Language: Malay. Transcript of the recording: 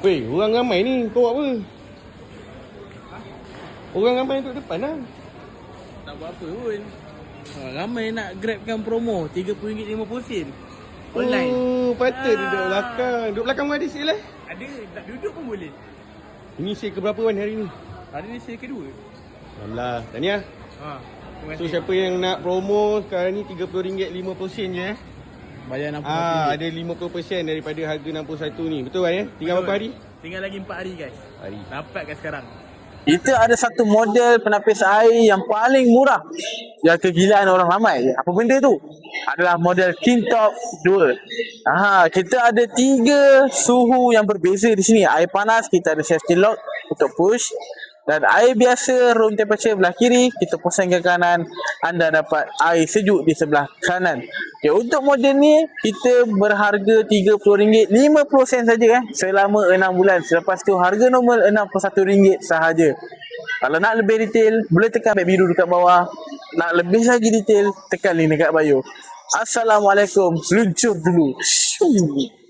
Weh, orang ramai ni. Kau buat apa? Orang ramai duduk depan lah. Tak buat apa pun. Ramai nak grabkan promo RM30 50 sen. Online. Oh, patut duduk belakang. Duduk belakang pun ada sale lah. Ada, tak duduk pun boleh. Ini sale ke berapa Wan hari ni? Hari ni sale kedua. Alhamdulillah. Tahniah. Terima So kasih. siapa yang nak promo sekarang ni RM30.50 je Bayar RM60. ada 50% daripada harga 61 ni. Betul kan? Tinggal berapa hari? Tinggal lagi 4 hari guys. Hari. Dapatkan sekarang. Kita ada satu model penapis air yang paling murah yang kegilaan orang ramai. Apa benda tu? Adalah model Kintop 2. Kita ada 3 suhu yang berbeza di sini. Air panas kita ada safety lock untuk push, dan air biasa room temperature belah kiri, kita pusing ke kanan, anda dapat air sejuk di sebelah kanan. Okay, untuk model ni kita berharga RM30.50 saja selama 6 bulan. Selepas tu harga normal RM61 sahaja. Kalau nak lebih detail, boleh tekan beg biru dekat bawah. Nak lebih lagi detail, tekan link dekat bio. Assalamualaikum. Luncur dulu. Shoo.